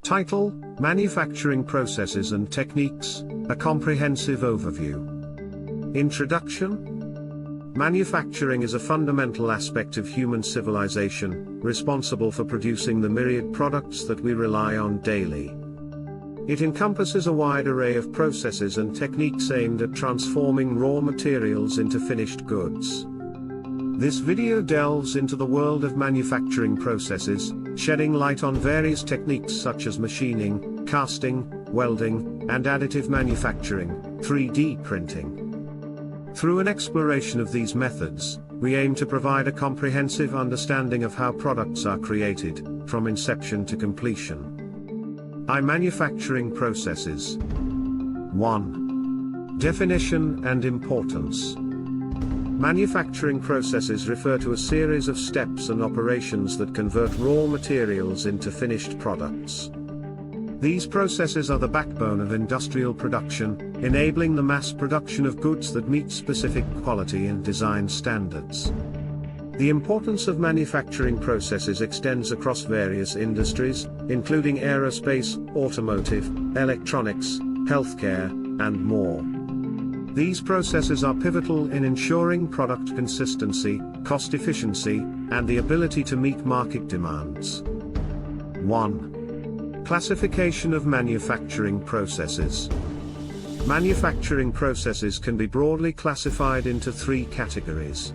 Title: Manufacturing Processes and Techniques, a Comprehensive Overview. Introduction. Manufacturing is a fundamental aspect of human civilization, responsible for producing the myriad products that we rely on daily. It encompasses a wide array of processes and techniques aimed at transforming raw materials into finished goods. This video delves into the world of manufacturing processes, shedding light on various techniques such as machining, casting, welding, and additive manufacturing, 3D printing. Through an exploration of these methods, we aim to provide a comprehensive understanding of how products are created, from inception to completion. Manufacturing processes. 1. Definition and importance. Manufacturing processes refer to a series of steps and operations that convert raw materials into finished products. These processes are the backbone of industrial production, enabling the mass production of goods that meet specific quality and design standards. The importance of manufacturing processes extends across various industries, including aerospace, automotive, electronics, healthcare, and more. These processes are pivotal in ensuring product consistency, cost efficiency, and the ability to meet market demands. 1. Classification of manufacturing processes. Manufacturing processes can be broadly classified into three categories.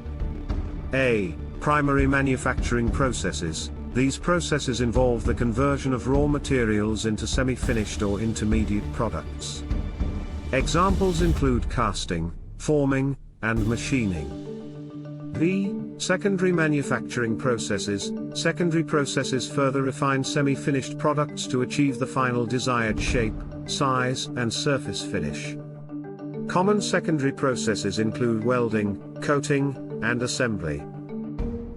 A. Primary manufacturing processes. These processes involve the conversion of raw materials into semi-finished or intermediate products. Examples include casting, forming, and machining. B. Secondary manufacturing processes. Secondary processes further refine semi-finished products to achieve the final desired shape, size, and surface finish. Common secondary processes include welding, coating, and assembly.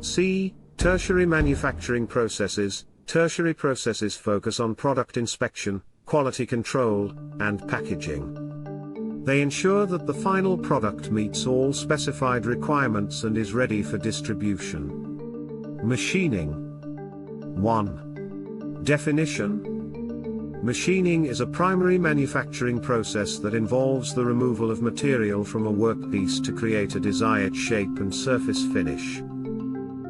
C. Tertiary manufacturing processes. Tertiary processes focus on product inspection, quality control, and packaging. They ensure that the final product meets all specified requirements and is ready for distribution. Machining. 1. Definition. Machining is a primary manufacturing process that involves the removal of material from a workpiece to create a desired shape and surface finish.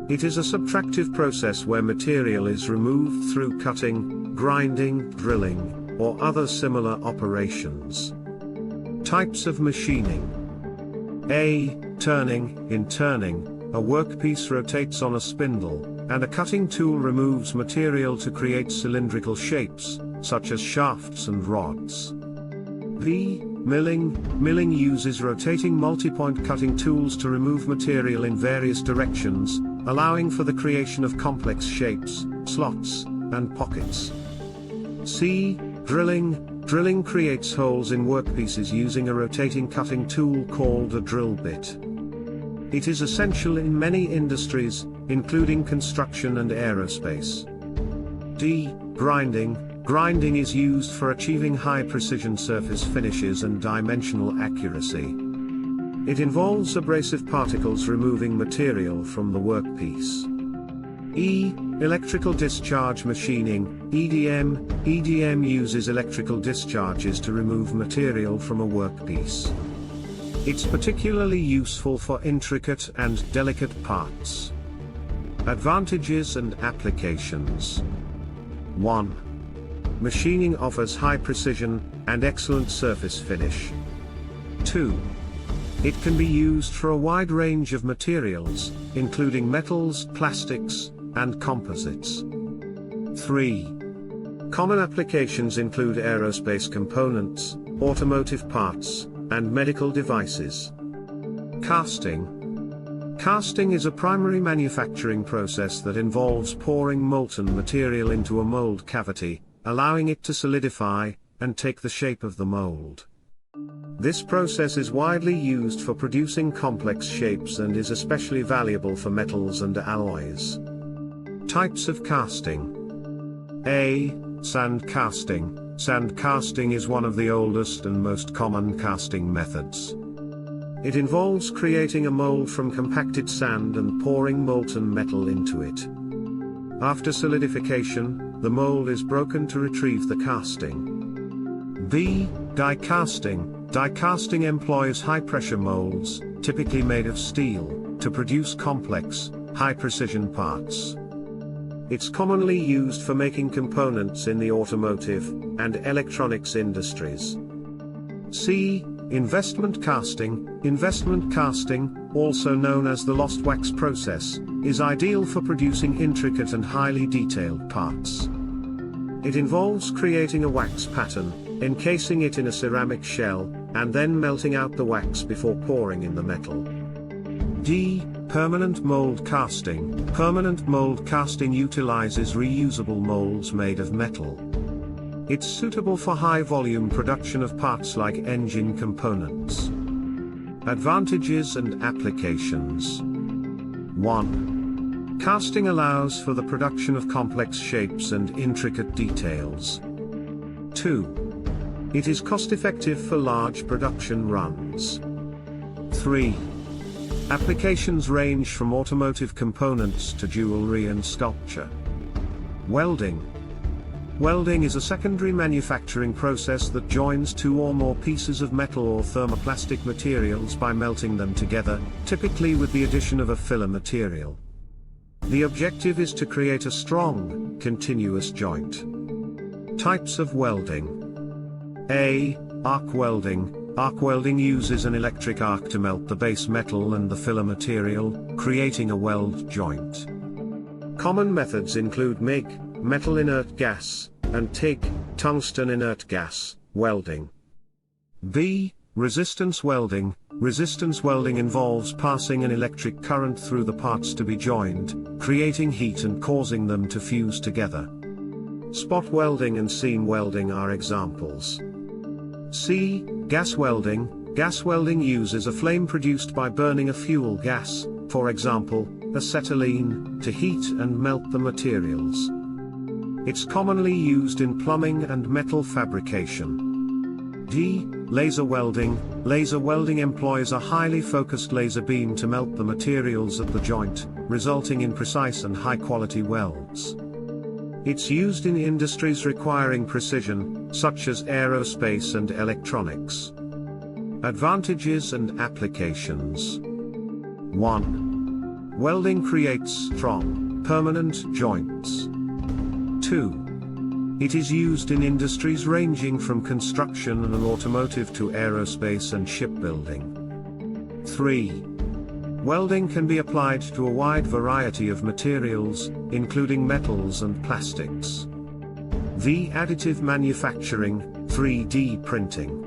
It is a subtractive process where material is removed through cutting, grinding, drilling, or other similar operations. Types of machining. A. Turning. In turning, a workpiece rotates on a spindle, and a cutting tool removes material to create cylindrical shapes, such as shafts and rods. B. Milling. Milling uses rotating multi-point cutting tools to remove material in various directions, allowing for the creation of complex shapes, slots, and pockets. C. Drilling. Drilling creates holes in workpieces using a rotating cutting tool called a drill bit. It is essential in many industries, including construction and aerospace. D. Grinding. Grinding is used for achieving high-precision surface finishes and dimensional accuracy. It involves abrasive particles removing material from the workpiece. E. Electrical discharge machining, EDM. EDM uses electrical discharges to remove material from a workpiece. It's particularly useful for intricate and delicate parts. Advantages and applications. 1. Machining offers high precision and excellent surface finish. 2. It can be used for a wide range of materials, including metals, plastics, and composites. 3. Common applications include aerospace components, automotive parts, and medical devices. Casting. Casting is a primary manufacturing process that involves pouring molten material into a mold cavity, allowing it to solidify and take the shape of the mold. This process is widely used for producing complex shapes and is especially valuable for metals and alloys. Types of casting. A. Sand casting. Sand casting is one of the oldest and most common casting methods. It involves creating a mold from compacted sand and pouring molten metal into it. After solidification, the mold is broken to retrieve the casting. B. Die casting. Die casting employs high-pressure molds, typically made of steel, to produce complex, high-precision parts. It's commonly used for making components in the automotive and electronics industries. C. Investment casting. Investment casting, also known as the lost wax process, is ideal for producing intricate and highly detailed parts. It involves creating a wax pattern, encasing it in a ceramic shell, and then melting out the wax before pouring in the metal. D. Permanent mold casting. Permanent mold casting utilizes reusable molds made of metal. It's suitable for high-volume production of parts like engine components. Advantages and applications. 1. Casting allows for the production of complex shapes and intricate details. 2. It is cost-effective for large production runs. 3. Applications range from automotive components to jewelry and sculpture. Welding. Welding is a secondary manufacturing process that joins two or more pieces of metal or thermoplastic materials by melting them together, typically with the addition of a filler material. The objective is to create a strong, continuous joint. Types of welding. A. Arc welding. Arc welding uses an electric arc to melt the base metal and the filler material, creating a weld joint. Common methods include MIG, metal inert gas, and TIG, tungsten inert gas, welding. B. Resistance welding. Resistance welding involves passing an electric current through the parts to be joined, creating heat and causing them to fuse together. Spot welding and seam welding are examples. C. Gas welding. Gas welding uses a flame produced by burning a fuel gas, for example, acetylene, to heat and melt the materials. It's commonly used in plumbing and metal fabrication. D. Laser welding. Laser welding employs a highly focused laser beam to melt the materials at the joint, resulting in precise and high-quality welds. It's used in industries requiring precision, such as aerospace and electronics. Advantages and applications. 1. Welding creates strong, permanent joints. 2. It is used in industries ranging from construction and automotive to aerospace and shipbuilding. 3. Welding can be applied to a wide variety of materials, including metals and plastics. V. Additive manufacturing, 3D printing.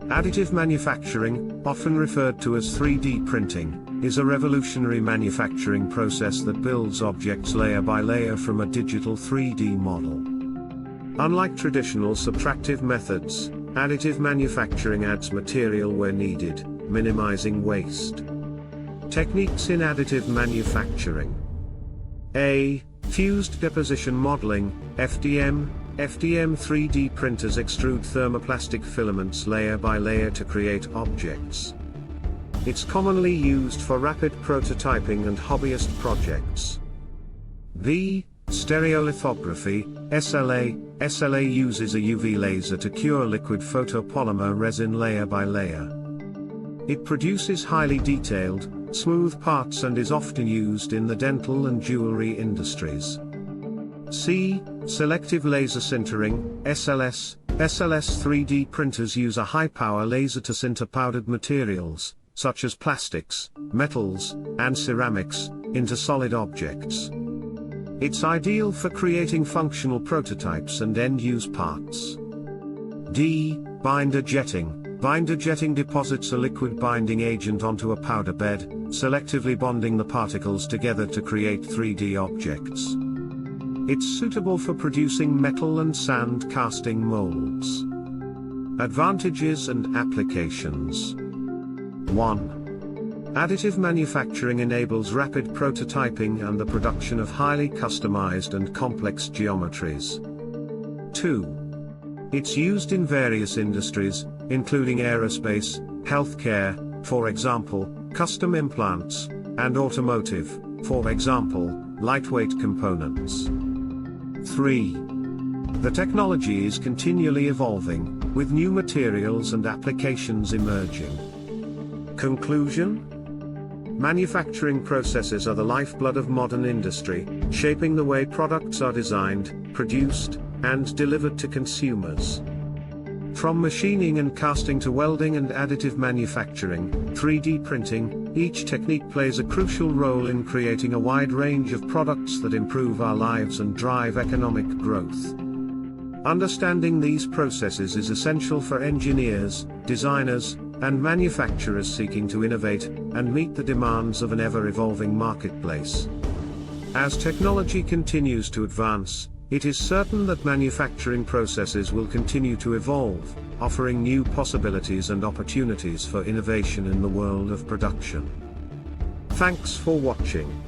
Additive manufacturing, often referred to as 3D printing, is a revolutionary manufacturing process that builds objects layer by layer from a digital 3D model. Unlike traditional subtractive methods, additive manufacturing adds material where needed, minimizing waste. Techniques in additive manufacturing. A. Fused deposition modeling, FDM. FDM 3D printers extrude thermoplastic filaments layer by layer to create objects. It's commonly used for rapid prototyping and hobbyist projects. B. Stereolithography, SLA. SLA uses a UV laser to cure liquid photopolymer resin layer by layer. It produces highly detailed, smooth parts and is often used in the dental and jewelry industries. C. Selective laser sintering, SLS. SLS 3D printers use a high-power laser to sinter powdered materials, such as plastics, metals, and ceramics, into solid objects. It's ideal for creating functional prototypes and end-use parts. D. Binder jetting. Binder jetting deposits a liquid binding agent onto a powder bed, selectively bonding the particles together to create 3D objects. It's suitable for producing metal and sand casting molds. Advantages and applications. 1. Additive manufacturing enables rapid prototyping and the production of highly customized and complex geometries. 2. It's used in various industries, including aerospace, healthcare, for example, custom implants, and automotive, for example, lightweight components. 3. The technology is continually evolving, with new materials and applications emerging. Conclusion? Manufacturing processes are the lifeblood of modern industry, shaping the way products are designed, produced, and delivered to consumers. From machining and casting to welding and additive manufacturing, 3D printing, each technique plays a crucial role in creating a wide range of products that improve our lives and drive economic growth. Understanding these processes is essential for engineers, designers, and manufacturers seeking to innovate and meet the demands of an ever-evolving marketplace. As technology continues to advance, it is certain that manufacturing processes will continue to evolve, offering new possibilities and opportunities for innovation in the world of production. Thanks for watching.